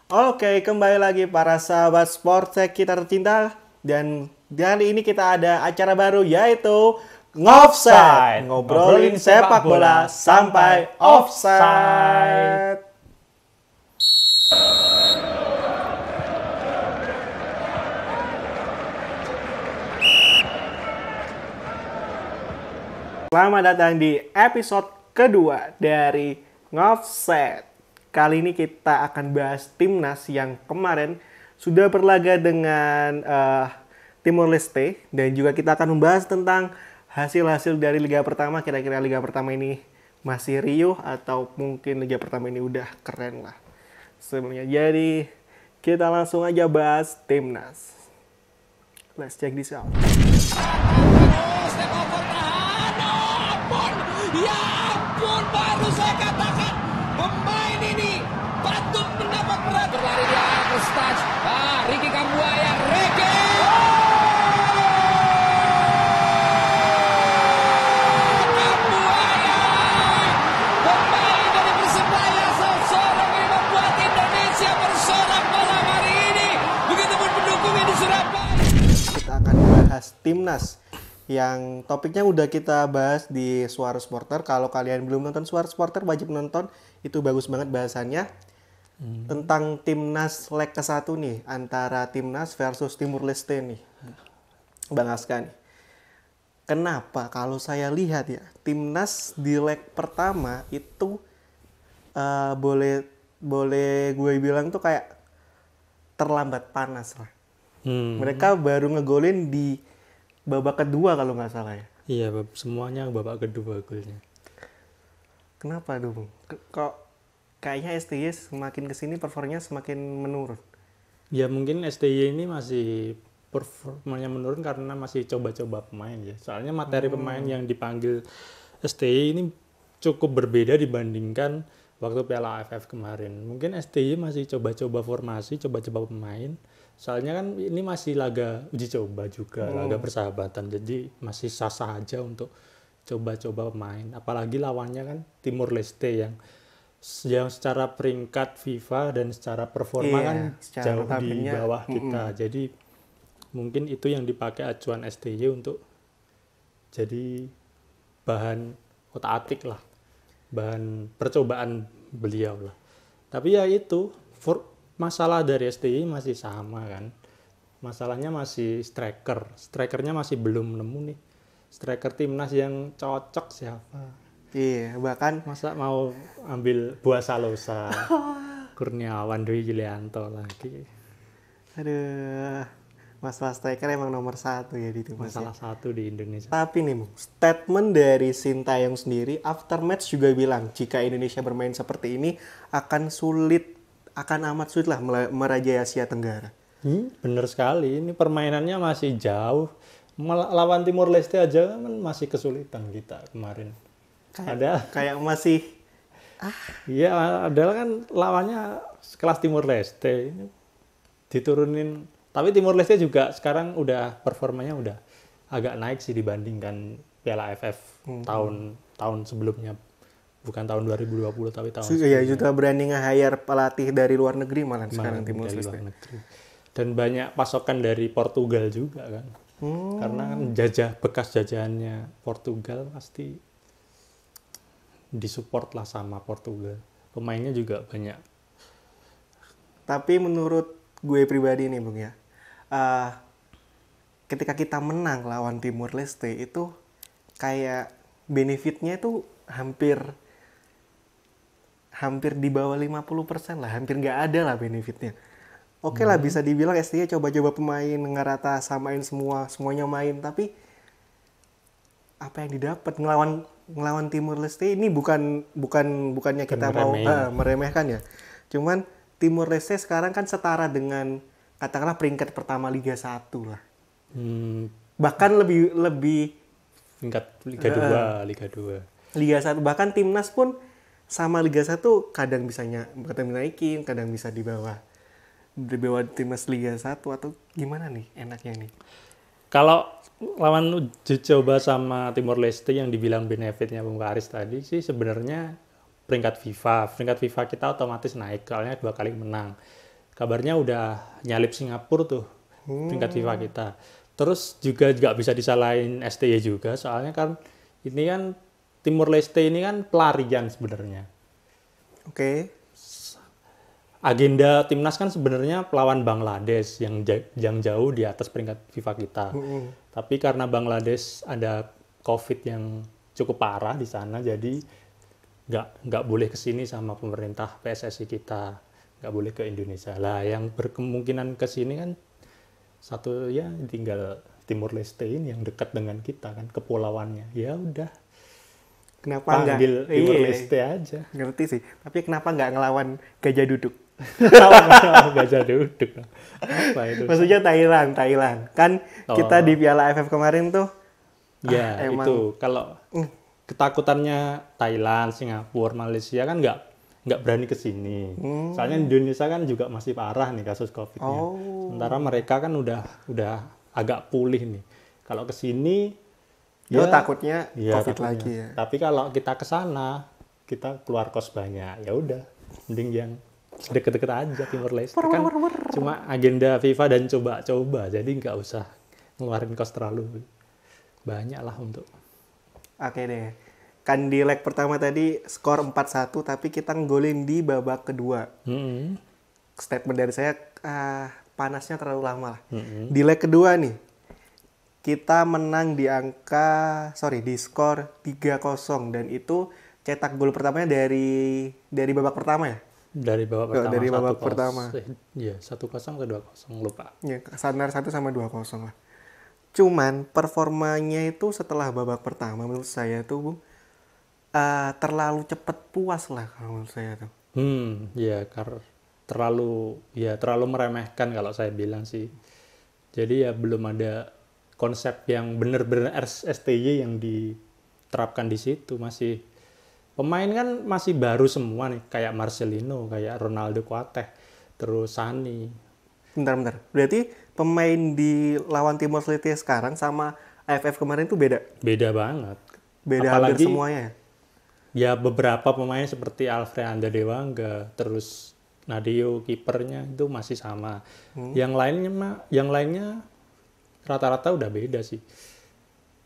Oke, kembali lagi para sahabat Sportsek kita tercinta. Dan kali ini kita ada acara baru yaitu Ngofside. Ngobrolin sepak bola sampai offside. Selamat datang di episode kedua dari Ngofside. Kali ini kita akan bahas timnas yang kemarin sudah berlaga dengan Timor Leste, dan juga kita akan membahas tentang hasil-hasil dari Liga Pertama. Kira-kira Liga Pertama ini masih riuh atau mungkin Liga Pertama ini udah keren lah sebenarnya. Jadi kita langsung aja bahas timnas. Let's check this out. Ya ampun, baru saya katakan pemain ini patut mendapat berat. Berlari dia Krustaj. Ricky Kambuaya, Ricky. Kambuaya, pemain dari Persebaya, seorang yang membuat Indonesia bersorak malam hari ini. Begitupun pendukungnya di Surabaya. Kita akan bahas timnas yang topiknya udah kita bahas di Suara Supporter. Kalau kalian belum nonton Suara Supporter, wajib nonton. Itu bagus banget bahasannya. Tentang timnas leg ke-1 nih, antara timnas versus Timur Leste nih, Bang Aska nih. Kenapa kalau saya lihat ya, timnas di leg pertama itu boleh gue bilang tuh kayak terlambat panas lah. Mereka baru ngegolin di babak kedua kalau nggak salah ya. Iya, semuanya babak kedua golnya. Kenapa tuh, Bung? Kok kayaknya STY semakin kesini performanya semakin menurun? Ya mungkin STY ini masih performanya menurun karena masih coba-coba pemain ya. Soalnya materi pemain yang dipanggil STY ini cukup berbeda dibandingkan waktu Piala AFF kemarin. Mungkin STY masih coba-coba formasi, coba-coba pemain. Soalnya kan ini masih laga uji coba juga, laga persahabatan. Jadi masih sah-sah aja untuk coba-coba pemain. Apalagi lawannya kan Timor Leste yang secara peringkat FIFA dan secara performa kan jauh di bawah kita. Jadi mungkin itu yang dipakai acuan STY untuk jadi bahan otak-atik lah. Bahan percobaan beliau lah. Tapi ya itu, masalah dari STY masih sama kan. Masalahnya masih striker. Strikernya masih belum nemu nih. Striker timnas yang cocok siapa. Iya, bahkan Masa mau ambil Buah Salosa, Kurniawan, Dwi Yulianto lagi. aduh, masalah striker emang nomor 1 ya di timnas. Masalah satu di Indonesia. Tapi nih, Bung, statement dari Sintayong sendiri after match juga bilang jika Indonesia bermain seperti ini akan amat sulit lah merajai Asia Tenggara. Bener sekali, ini permainannya masih jauh. Lawan Timor Leste aja kan masih kesulitan kita kemarin. Kayak masih Iya, adalah kan lawannya sekelas Timor Leste. Ini diturunin. Tapi Timor Leste juga sekarang udah performanya udah agak naik sih dibandingkan Piala AFF tahun sebelumnya. Bukan tahun 2020 tapi tahun ya juga berani nge-hire pelatih dari luar negeri malah sekarang Timor Leste. Dan banyak pasokan dari Portugal juga kan. Karena kan bekas jajahannya Portugal pasti disupport lah sama Portugal. Pemainnya juga banyak. Tapi menurut gue pribadi nih, Bung ya, ketika kita menang lawan Timor Leste itu kayak benefitnya itu hampir di bawah 50% lah, hampir nggak ada lah benefitnya. Oke lah, bisa dibilang STY coba-coba pemain ngerata samain semuanya main, tapi apa yang didapat ngelawan Timor Leste ini bukannya kita mau meremehkan ya. Cuman Timor Leste sekarang kan setara dengan katakanlah peringkat pertama Liga 1 lah. Bahkan lebih Peringkat Liga 2. Liga 1, bahkan timnas pun sama Liga 1 kadang bisa naikin, kadang bisa di bawah timnas Liga 1 atau gimana nih enaknya nih? Kalau lawan uji coba sama Timor Leste yang dibilang benefitnya Bung Karis tadi sih sebenarnya peringkat FIFA kita otomatis naik soalnya 2 kali menang. kabarnya udah nyalip Singapura tuh peringkat FIFA kita. Terus juga nggak bisa disalahin STY juga, soalnya kan ini kan Timur Leste ini kan pelarian sebenarnya. Oke. Agenda timnas kan sebenarnya pelawan Bangladesh yang jauh di atas peringkat FIFA kita. Tapi karena Bangladesh ada COVID yang cukup parah di sana, jadi nggak boleh kesini sama pemerintah PSSI kita, nggak boleh ke Indonesia. Lah yang berkemungkinan kesini kan satu ya tinggal Timur Leste ini yang dekat dengan kita kan, kepulauannya. Ya udah, Kenapa nggak? panggil Timur Iya, Leste aja. ngerti sih. Tapi kenapa nggak ngelawan Gajah Duduk? Gajah duduk. Apa itu? Maksudnya Thailand. Kan kita di Piala AFF kemarin tuh Ya, emang. itu kalau ketakutannya Thailand, Singapura, Malaysia kan nggak berani ke sini. Soalnya Indonesia kan juga masih parah nih kasus COVID-nya. Sementara mereka kan udah agak pulih nih. Kalau ke sini takutnya ya, COVID takutnya. lagi ya. Tapi kalau kita ke sana, kita keluar kos banyak. Ya udah, mending yang deket-deket aja Timur Leste kan cuma agenda FIFA dan coba-coba. Jadi nggak usah ngeluarin kos terlalu banyak lah untuk. Oke deh. Kan di leg pertama tadi skor 4-1 tapi kita nggolin di babak kedua. Statement dari saya panasnya terlalu lama lah. Di leg kedua nih kita menang di skor 3-0 dan itu cetak gol pertamanya dari babak pertama ya. Dari babak pertama. Dari babak 1-0. pertama. Iya, 1-0 ke 2-0 lupa. Ya, standar 1 sama 2-0 lah. Cuman performanya itu setelah babak pertama menurut saya tuh Bung, terlalu cepat puas lah kalau menurut saya tuh. Ya terlalu meremehkan kalau saya bilang sih. Jadi ya belum ada konsep yang benar-benar STY yang diterapkan di situ. Masih pemain kan masih baru semua nih, kayak Marcelino, kayak Ronaldo Kuateh, terus Sani. Bentar. Berarti pemain di lawan Timor Leste sekarang sama AFF kemarin tuh beda? Beda banget. Beda Apalagi hampir semuanya ya? Ya beberapa pemain seperti Alfred Anda Dewangga, terus Nadeo kipernya itu masih sama. Yang lainnya rata-rata udah beda sih.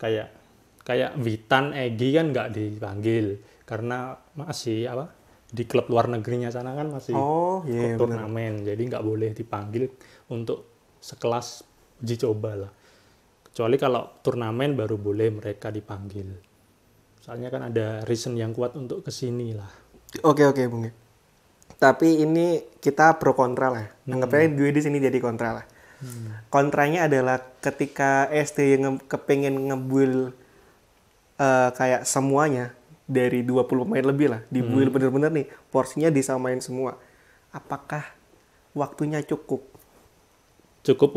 Kayak Witan, Egy kan nggak dipanggil karena masih di klub luar negerinya sana kan masih turnamen, jadi nggak boleh dipanggil untuk sekelas uji coba lah. Kecuali kalau turnamen baru boleh mereka dipanggil. Soalnya kan ada reason yang kuat untuk kesini lah. Oke Bung. Tapi ini kita pro kontra lah. Anggapnya gue di sini jadi kontra lah. Kontranya adalah ketika ST yang kepengen ngebuild kayak semuanya dari 20 pemain lebih lah, dibuild bener-bener nih, porsinya disamain semua. Apakah waktunya cukup? Cukup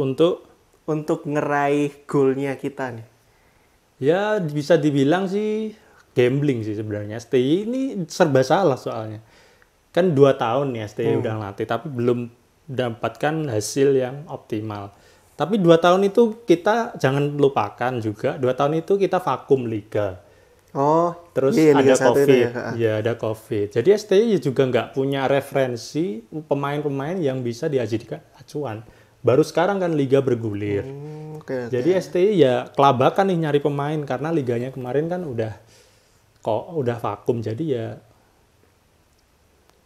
untuk ngeraih goalnya kita nih? Ya bisa dibilang sih gambling sih sebenarnya. STY ini serba salah soalnya. Kan 2 tahun nih STY udah ngelatih, tapi belum mendapatkan hasil yang optimal. Tapi 2 tahun itu kita jangan lupakan juga, 2 tahun itu kita vakum liga. Terus ada COVID. Ya ada COVID. Jadi STY juga nggak punya referensi pemain-pemain yang bisa dijadikan acuan. Baru sekarang kan liga bergulir. Jadi STY ya kelabakan nih nyari pemain karena liganya kemarin kan udah vakum. Jadi ya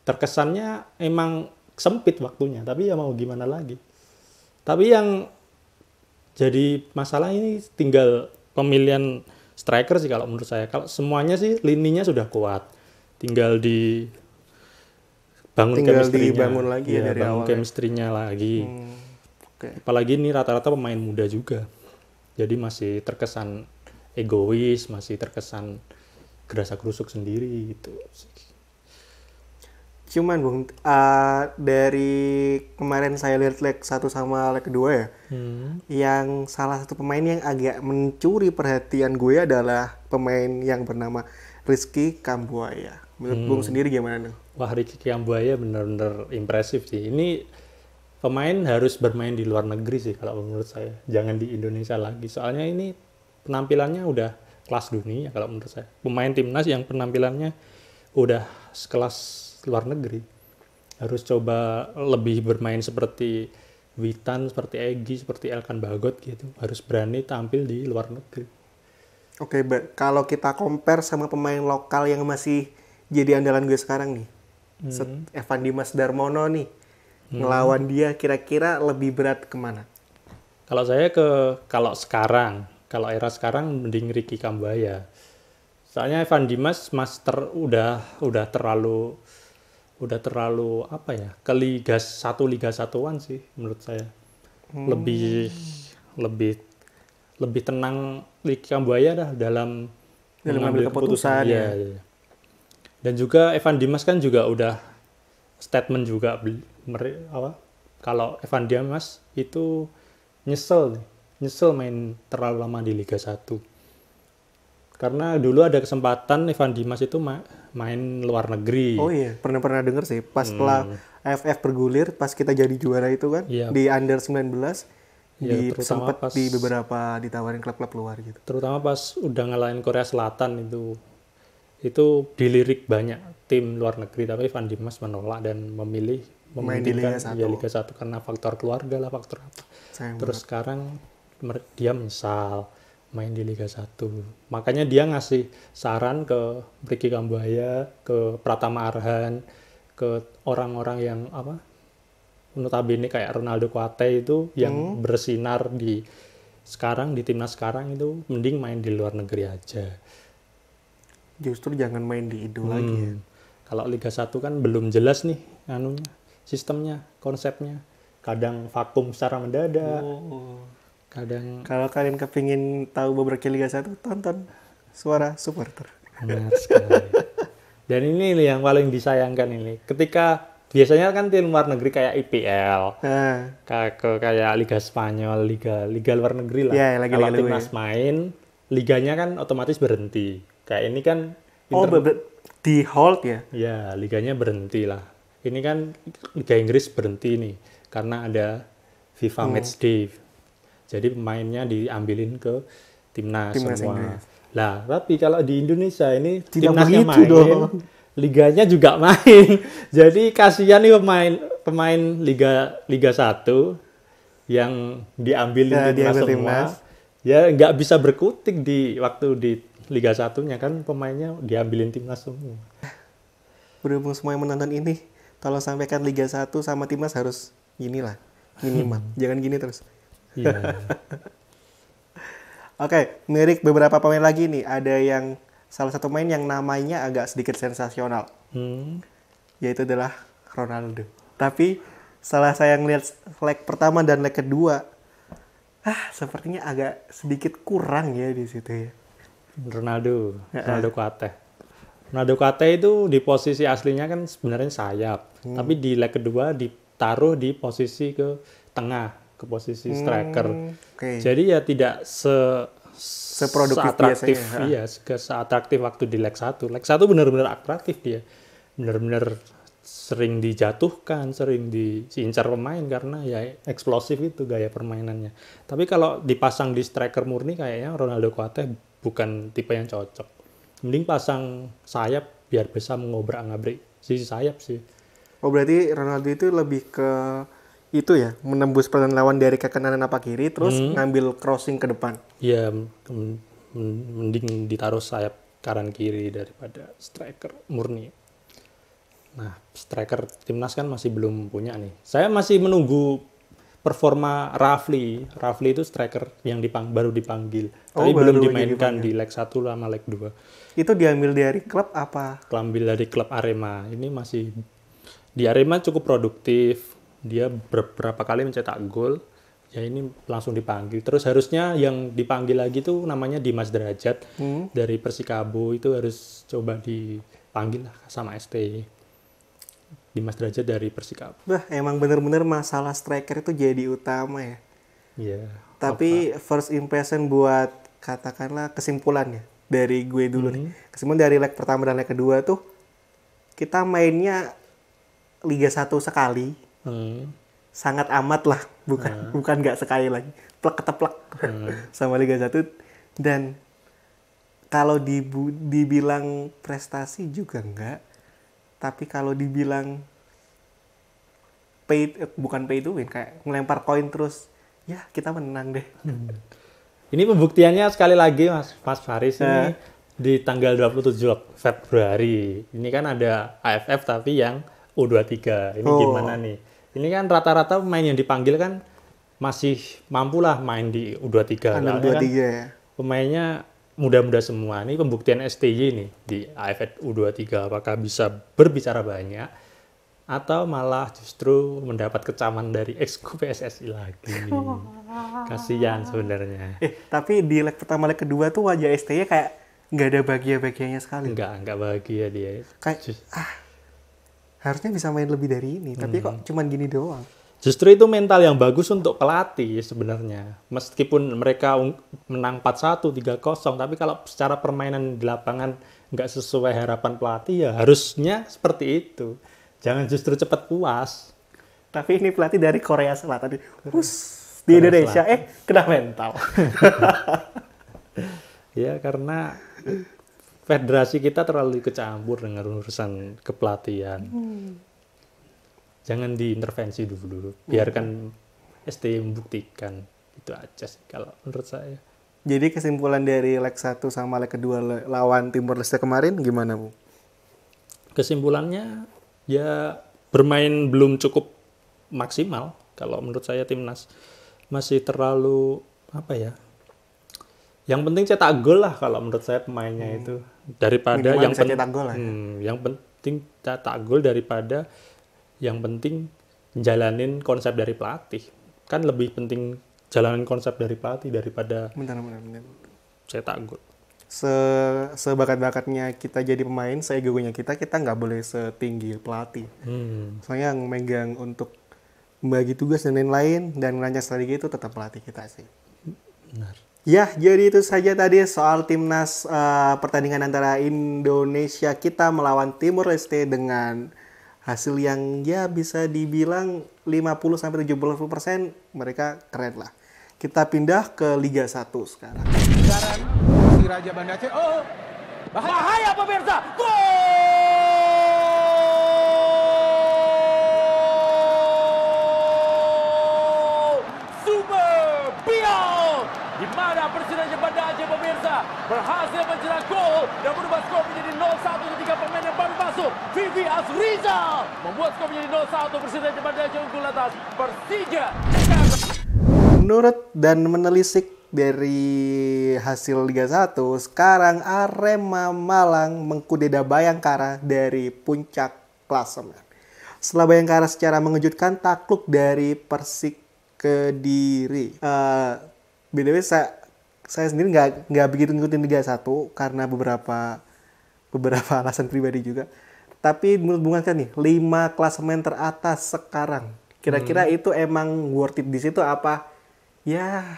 terkesannya emang sempit waktunya, tapi ya mau gimana lagi. Tapi yang jadi masalah ini tinggal pemilihan striker sih kalau menurut saya. Kalau semuanya sih lininya sudah kuat, tinggal dibangun lagi ya dari awal. Chemistry-nya lagi. Apalagi ini rata-rata pemain muda juga, jadi masih terkesan egois, masih terkesan gerasa gerusuk sendiri gitu. Cuman Bung, dari kemarin saya lihat leg 1 sama leg 2 ya, yang salah satu pemain yang agak mencuri perhatian gue adalah pemain yang bernama Rizky Kambuaya. Menurut Bung sendiri gimana nih? Wah, Rizky Kambuaya benar-benar impresif sih. Ini pemain harus bermain di luar negeri sih kalau menurut saya. Jangan di Indonesia lagi. Soalnya ini penampilannya udah kelas dunia kalau menurut saya. Pemain timnas yang penampilannya udah sekelas luar negeri. harus coba lebih bermain seperti Witan, seperti Egy, seperti Elkan Bagot gitu. Harus berani tampil di luar negeri. Oke, kalau kita compare sama pemain lokal yang masih jadi andalan gue sekarang nih, Evan Dimas Darmono nih, ngelawan dia kira-kira lebih berat kemana? Kalau saya kalau era sekarang mending Ricky Kambuaya. Soalnya Evan Dimas master udah terlalu apa ya, ke Liga 1-an sih menurut saya. Lebih tenang Ricky Kambuaya dah dalam mengambil keputusan ya. Iya. Dan juga Evan Dimas kan juga udah statement juga kalau Evan Dimas itu nyesel main terlalu lama di Liga 1. Karena dulu ada kesempatan Evan Dimas itu main luar negeri. Oh iya, pernah denger sih pas setelah AFF bergulir, pas kita jadi juara itu kan, di under 19 sempat di beberapa ditawarin klub-klub luar gitu. Terutama pas udah ngalahin Korea Selatan itu dilirik banyak tim luar negeri, tapi Evan Dimas menolak dan memilih main di Liga 1. Ya, Liga 1 karena faktor keluarga lah, faktor apa. Terus sekarang dia menyesal main di Liga 1. Makanya dia ngasih saran ke Ricky Kambuaya, ke Pratama Arhan, ke orang-orang yang notabene kayak Ronaldo Kuate itu yang bersinar di timnas sekarang itu mending main di luar negeri aja. Justru jangan main di Indo lagi ya. Kalau Liga 1 kan belum jelas nih sistemnya, konsepnya. Kadang vakum secara mendadak. Kadang kalau kalian kepingin tahu beberapa Liga 1, tonton Suara Supporter. Benar sekali. Dan ini nih yang paling disayangkan ini. Ketika biasanya kan tim luar negeri kayak IPL, kayak Liga Spanyol, liga luar negeri lah. Yeah, kalau timnas main, liganya kan otomatis berhenti. Kayak ini kan di hold ya? Ya, liganya berhenti lah. Ini kan Liga Inggris berhenti nih karena ada FIFA Matchday. Jadi pemainnya diambilin ke timnas semua. Inggris. Lah, tapi kalau di Indonesia ini tidak timnasnya main, dong. liganya juga main. Jadi kasihan nih pemain Liga 1 yang diambilin timnas semua. Ya nggak bisa berkutik waktu di Liga 1-nya kan pemainnya diambilin timnas semua. Berhubung semua yang menonton ini, tolong sampaikan Liga 1 sama timnas harus inilah minimal. Jangan gini terus. Iya. Oke, ngelirik beberapa pemain lagi nih. Ada yang salah satu pemain yang namanya agak sedikit sensasional. Yaitu adalah Ronaldo. Tapi setelah saya ngeliat leg pertama dan leg kedua, sepertinya agak sedikit kurang ya di situ ya. Ronaldo Kuate. Ronaldo Kuate itu di posisi aslinya kan sebenarnya sayap. Tapi di leg kedua ditaruh di posisi ke tengah. Ke posisi striker. Jadi ya tidak seproduktif seatraktif biasanya. Iya, seatraktif waktu di leg 1. Leg 1 benar-benar atraktif dia. Benar-benar sering dijatuhkan, sering diincar pemain karena ya eksplosif itu gaya permainannya. Tapi kalau dipasang di striker murni kayaknya Ronaldo Kuate bukan tipe yang cocok. Mending pasang sayap biar bisa mengobrak-ngabrik sisi sayap sih. Oh, berarti Ronaldo itu lebih ke itu ya, menembus peran lawan dari ke kanan apa kiri, terus ngambil crossing ke depan. Iya, mending ditaruh sayap kanan kiri daripada striker murni. Nah, striker timnas kan masih belum punya nih. Saya masih menunggu performa Rafli. Rafli itu striker yang baru dipanggil. Tapi belum dimainkan di leg 1 sama leg 2. Itu diambil dari klub apa? Diambil dari klub Arema. Ini masih di Arema cukup produktif. Dia beberapa kali mencetak gol, ya ini langsung dipanggil. Terus harusnya yang dipanggil lagi tuh namanya Dimas Derajat dari Persikabo, itu harus coba dipanggil lah sama STY. Dimas Derajat dari Persikabo. Emang bener-bener masalah striker itu jadi utama ya. Iya. Tapi first impression buat katakanlah kesimpulannya dari gue dulu nih. Kesimpulan dari leg pertama dan leg kedua tuh kita mainnya Liga 1 sekali. Sangat amat lah, bukan nggak sekali lagi, plek keteplek sama Liga 1. Dan kalau dibilang prestasi juga enggak, tapi kalau dibilang bukan pay to win, kayak ngelempar koin terus. Ya, kita menang deh. Ini pembuktiannya sekali lagi Mas Faris ini di tanggal 27 Februari. Ini kan ada AFF tapi yang U23. Ini gimana nih? Ini kan rata-rata pemain yang dipanggil kan masih mampulah main di U23. Under 23 kan ya. pemainnya muda-muda semua. Ini pembuktian STY nih di AFF U23. Apakah bisa berbicara banyak atau malah justru mendapat kecaman dari ex PSSI lagi. Kasihan sebenarnya. Tapi di leg pertama, leg kedua tuh wajah STY kayak nggak ada bahagia-bahagianya sekali. Enggak bahagia dia. Kayak, harusnya bisa main lebih dari ini. Tapi kok cuman gini doang. Justru itu mental yang bagus untuk pelatih sebenarnya. Meskipun mereka menang 4-1, 3-0, tapi kalau secara permainan di lapangan nggak sesuai harapan pelatih, ya harusnya seperti itu. Jangan justru cepat puas. Tapi ini pelatih dari Korea Selatan. Di Indonesia, kena mental. Ya, karena federasi kita terlalu ikut campur dengan urusan kepelatihan. Jangan diintervensi dulu. Biarkan STY membuktikan. Itu aja sih kalau menurut saya. Jadi kesimpulan dari leg 1 sama leg kedua lawan Timor Leste kemarin gimana, Bu? Kesimpulannya ya bermain belum cukup maksimal kalau menurut saya timnas. Masih terlalu yang penting cetak gol lah kalau menurut saya pemainnya itu daripada Minimal yang bisa cetak gol lah. Yang penting cetak gol daripada yang penting jalanin konsep dari pelatih. Kan lebih penting jalanin konsep dari pelatih daripada Bentar. cetak gol. Sebakat-bakatnya kita jadi pemain, seegonya kita nggak boleh setinggi pelatih. Soalnya yang megang untuk membagi tugas dan lain-lain dan merancang strategi itu tetap pelatih kita sih. Benar. Ya, jadi itu saja tadi soal timnas pertandingan antara Indonesia kita melawan Timor Leste dengan hasil yang ya bisa dibilang 50-70%, mereka keren lah. Kita pindah ke Liga 1 sekarang. Sekarang si Raja Banda Aceh. Oh, bahaya pemirsa. Gol! Super Bial! Di mana Persiraja Banda Aceh pemirsa berhasil mencetak gol dan merubah skor menjadi 0-1 ketika pemain yang baru masuk, Vivi Azrizal, membuat skor menjadi 0-1. Persiraja Banda Aceh unggul atas Persija. Menurut dan menelisik dari hasil Liga 1, sekarang Arema Malang mengkudeta Bayangkara dari puncak klasemen. Setelah Bayangkara secara mengejutkan takluk dari Persik Kediri. BTW saya sendiri nggak begitu ngikutin Liga 1 karena beberapa alasan pribadi juga. Tapi menurut Bung Anka nih, 5 klasemen teratas sekarang. Kira-kira itu emang worth it di situ apa? Ya,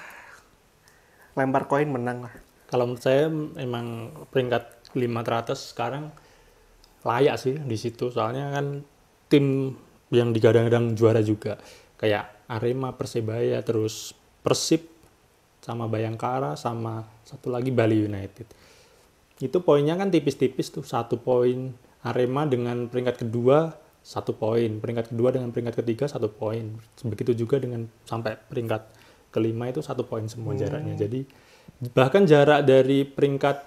lempar koin menang lah. Kalau menurut saya emang peringkat 5 teratas sekarang layak sih di situ. Soalnya kan tim yang digadang-gadang juara juga. Kayak Arema, Persebaya, terus Persib, sama Bayangkara, sama satu lagi Bali United. Itu poinnya kan tipis-tipis tuh, 1 poin. Arema dengan peringkat kedua 1 poin. Peringkat kedua dengan peringkat ketiga 1 poin. Begitu juga dengan sampai peringkat kelima itu 1 poin semua jaraknya. Jadi bahkan jarak dari peringkat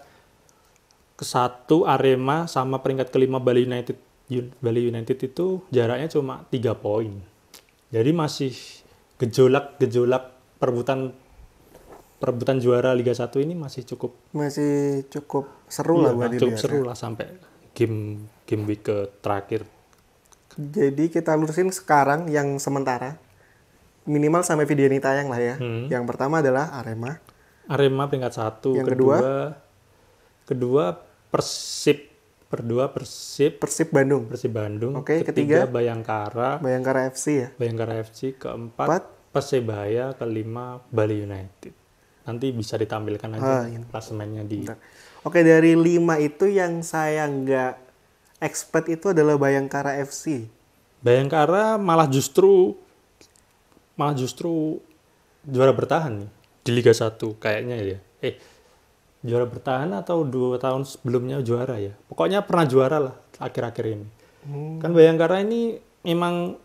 ke-1 Arema sama peringkat kelima Bali United itu jaraknya cuma 3 poin. Jadi masih gejolak perebutan juara Liga 1 ini masih cukup seru lah buat cukup dilihat. seru lah sampai game week ke terakhir. Jadi kita lurusin sekarang yang sementara. Minimal sampai video ini tayang lah ya. Yang pertama adalah Arema Peringkat 1. Yang kedua Persib Bandung. Oke, ketiga ketiga Bayangkara FC ya. keempat Persebaya, kelima Bali United. Nanti bisa ditampilkan aja klasemennya di. Oke, dari 5 itu yang saya nggak expect itu adalah Bayangkara FC. Bayangkara malah justru juara bertahan nih di Liga 1 kayaknya ya. Juara bertahan atau 2 tahun sebelumnya juara ya. Pokoknya pernah juara lah akhir-akhir ini. Kan Bayangkara ini memang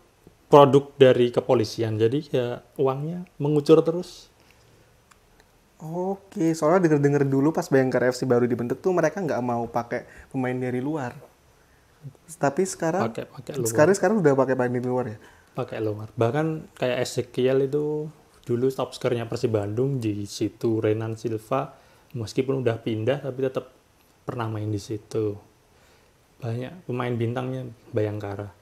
produk dari kepolisian. Jadi ya uangnya mengucur terus. Oke, soalnya denger-denger dulu pas Bayangkara FC baru dibentuk tuh mereka nggak mau pakai pemain dari luar. Tapi sekarang Pakai luar. sekarang udah pakai pemain dari luar ya. Pakai luar. Bahkan kayak Ezekiel itu dulu top skornya Persib Bandung di situ. Renan Silva meskipun udah pindah tapi tetap pernah main di situ. Banyak pemain bintangnya Bayangkara.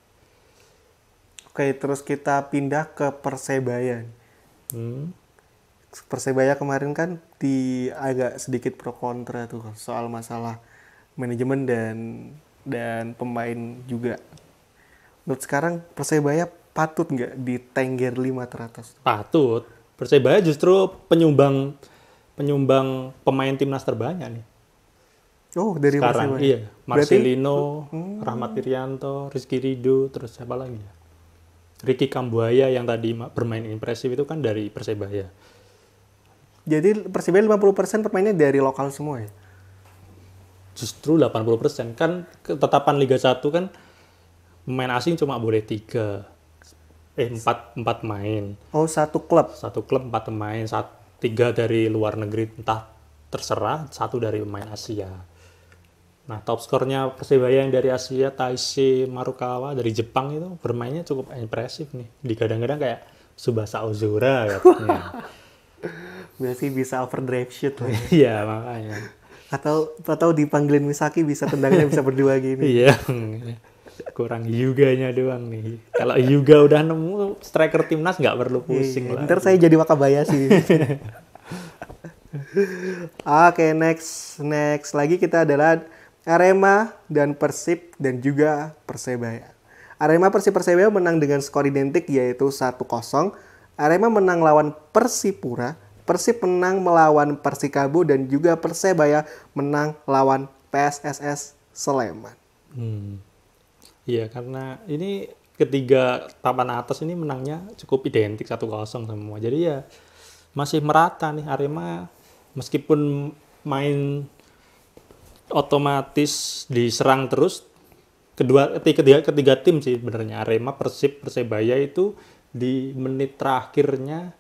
Oke, terus kita pindah ke Persebaya. Persebaya kemarin kan agak sedikit pro kontra tuh soal masalah manajemen dan pemain juga. Menurut sekarang Persebaya patut nggak di tengger 5 teratas? Patut. Persebaya justru penyumbang pemain timnas terbanyak nih. Oh, dari Sekarang Persebaya. iya, Marcelino, Rahmat Irianto, Rizky Ridho, terus siapa lagi ya? Ricky Kambuaya yang tadi bermain impresif itu kan dari Persebaya. Jadi Persebaya 50% pemainnya dari lokal semua ya? Justru 80%. Kan ketetapan Liga 1 kan pemain asing cuma boleh 4 main. Oh, satu klub. Satu klub 4 pemain, 3 dari luar negeri, entah terserah, 1 dari pemain Asia. Nah, top skornya Persebaya yang dari Asia, Taisei Marukawa dari Jepang itu bermainnya cukup impresif nih. Digadang-gadang kayak Tsubasa Ozora katanya. Berarti bisa overdrive shoot lah. Iya, makanya. Atau dipanggilin Misaki bisa tendangnya bisa berdua gini. Iya. Kurang Hyuga-nya doang nih. Kalau Hyuga udah nemu striker timnas nggak perlu pusing lah. Ntar saya jadi Wakabayashi. Oke, next lagi kita adalah Arema dan Persib dan juga Persebaya. Arema Persibaya menang dengan skor identik yaitu 1-0. Arema menang lawan Persipura, Persib menang melawan Persikabo dan juga Persebaya menang lawan PSSS Sleman. Iya, karena ini ketiga papan atas ini menangnya cukup identik 1-0 semua. Jadi ya masih merata nih Arema meskipun main otomatis diserang terus. Ketiga tim sih sebenarnya Arema, Persib, Persebaya itu di menit terakhirnya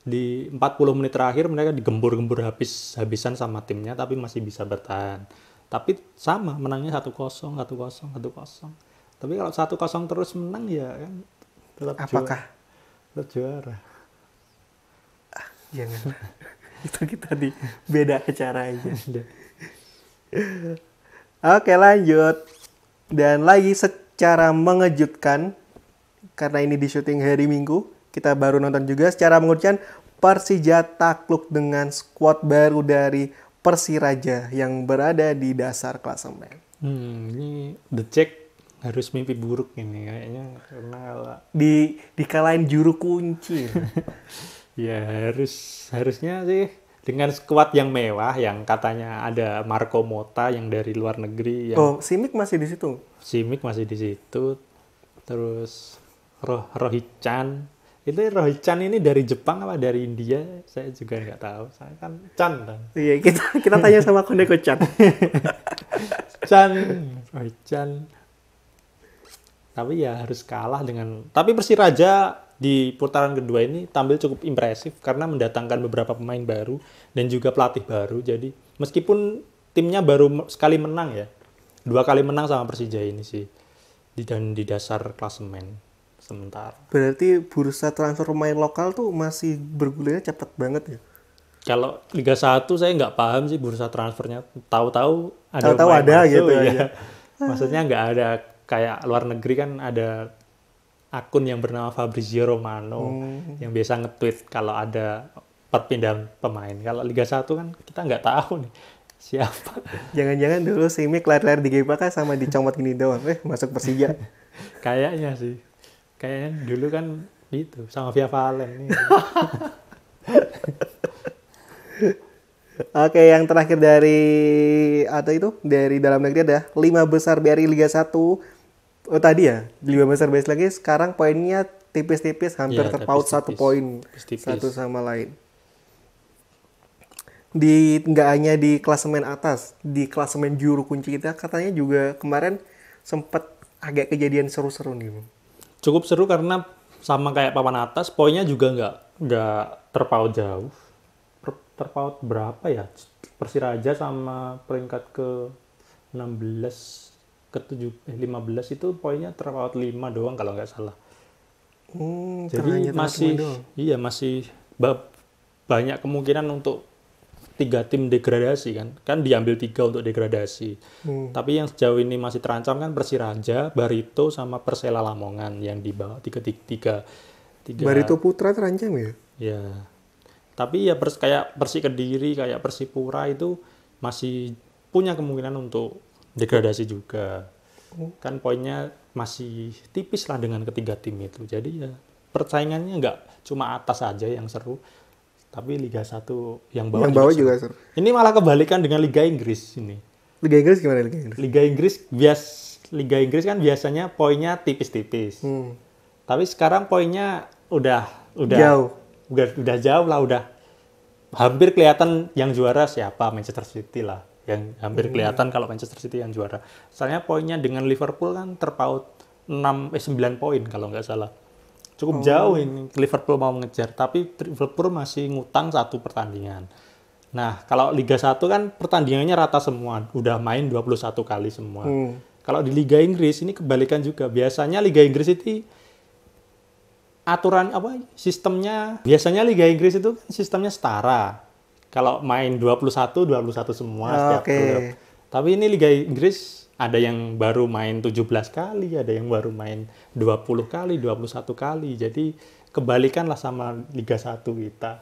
di 40 menit terakhir mereka digembur-gembur habisan sama timnya tapi masih bisa bertahan. Tapi sama menangnya 1-0. Tapi kalau 1-0 terus menang ya kan tetap juara. Jangan. Itu kita di beda acara aja. Oke, lanjut. Dan lagi secara mengejutkan karena ini di syuting hari Minggu, kita baru nonton juga secara mengejutkan Persija takluk dengan skuad baru dari Persiraja yang berada di dasar klasemen. Ini The Jack harus mimpi buruk ini kayaknya karena dikalahin juru kunci. Ya harusnya sih dengan skuad yang mewah yang katanya ada Marco Motta yang dari luar negeri yang Simic masih di situ. Simic masih di situ. Terus Rohichan. Itu Rohichan ini dari Jepang apa dari India? Saya juga nggak tahu. Saya kan Chan kan. Iya, kita tanya sama Koneko Chan. Rohichan. Tapi ya harus kalah tapi Persiraja di putaran kedua ini tampil cukup impresif karena mendatangkan beberapa pemain baru dan juga pelatih baru. Jadi meskipun timnya baru sekali menang ya, 2 kali menang sama Persija ini sih di dasar klasemen sementara. Berarti bursa transfer pemain lokal tuh masih bergulirnya cepat banget ya? Kalau Liga 1 saya nggak paham sih bursa transfernya. Tahu-tahu ada masuk, gitu ya. aja. Maksudnya nggak ada kayak luar negeri kan ada akun yang bernama Fabrizio Romano yang biasa nge-tweet kalau ada perpindahan pemain. Kalau Liga 1 kan kita nggak tahu nih siapa. Jangan-jangan dulu Simic lari-lari di GBK sama dicomot gini doang. Masuk Persija. Kayaknya sih. Kayaknya dulu kan itu sama Via Valen nih. Oke, yang terakhir dari dalam negeri ada 5 besar BRI Liga 1. Tadi ya, 5 besar BRI lagi sekarang poinnya tipis-tipis hampir terpaut 1 poin satu sama lain. Nggak hanya di klasemen atas, di klasemen juru kunci kita katanya juga kemarin sempat agak kejadian seru-seru nih. Cukup seru karena sama kayak papan atas, poinnya juga nggak terpaut jauh. Terpaut berapa ya? Persiraja sama peringkat ke 16 ke 15 itu poinnya terpaut 5 doang kalau nggak salah. Jadi masih banyak kemungkinan untuk 3 tim degradasi kan diambil 3 untuk degradasi. Tapi yang sejauh ini masih terancam kan Persiraja, Barito sama Persela Lamongan yang di bawah 3. Barito Putra terancam ya? Ya. Tapi ya kayak Persik Kediri, kayak Persipura itu masih punya kemungkinan untuk degradasi juga. Kan poinnya masih tipis lah dengan ketiga tim itu. Jadi ya persaingannya nggak cuma atas aja yang seru, tapi Liga 1 yang bawah juga seru. Ini malah kebalikan dengan Liga Inggris ini. Liga Inggris gimana Liga Inggris? Liga Inggris kan biasanya poinnya tipis-tipis. Tapi sekarang poinnya udah jauh. Udah jauh lah, udah hampir kelihatan yang juara siapa, Manchester City lah. Yang hampir kelihatan kalau Manchester City yang juara. Soalnya poinnya dengan Liverpool kan terpaut 9 poin kalau nggak salah. Cukup jauh ini Liverpool mau mengejar, tapi Liverpool masih ngutang 1 pertandingan. Nah, kalau Liga 1 kan pertandingannya rata semua, udah main 21 kali semua. Kalau di Liga Inggris ini kebalikan juga. Biasanya Liga Inggris itu aturan sistemnya, biasanya Liga Inggris itu sistemnya setara. Kalau main 21 semua setiap grup. Tapi ini Liga Inggris ada yang baru main 17 kali, ada yang baru main 20 kali, 21 kali. Jadi kebalikanlah sama Liga 1 kita.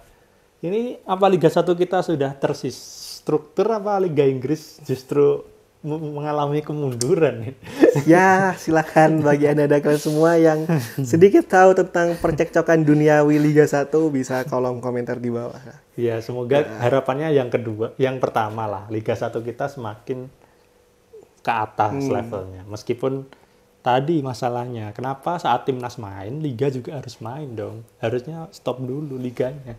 Ini apa Liga 1 kita sudah terstruktur, apa Liga Inggris justru mengalami kemunduran? Ya, silakan bagi Anda kalian semua yang sedikit tahu tentang percekcokan duniawi Liga 1 bisa kolom komentar di bawah. Ya, semoga harapannya yang pertama lah, Liga 1 kita semakin ke atas levelnya. Meskipun tadi masalahnya, kenapa saat timnas main, Liga juga harus main dong. Harusnya stop dulu liganya.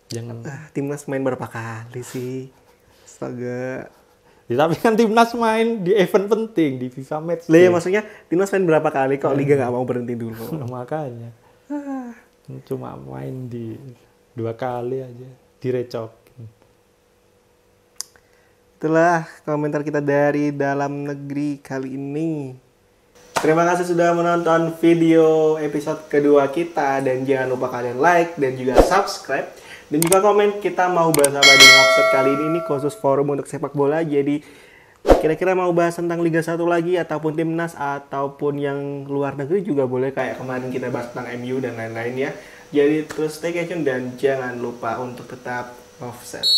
Jangan. Timnas main berapa kali sih? Astaga. Ya, tapi kan timnas main di event penting, di FIFA Match. Ya, maksudnya timnas main berapa kali kok Liga nggak mau berhenti dulu? Makanya. Cuma main di 2 kali aja, direcokin. Itulah komentar kita dari dalam negeri kali ini. Terima kasih sudah menonton video episode kedua kita, dan jangan lupa kalian like dan juga subscribe. Dan juga komen kita mau bahas apa di Offset kali ini khusus forum untuk sepak bola. Jadi kira-kira mau bahas tentang Liga 1 lagi ataupun timnas ataupun yang luar negeri juga boleh, kayak kemarin kita bahas tentang MU dan lain-lain ya. Jadi terus stay tune dan jangan lupa untuk tetap offset.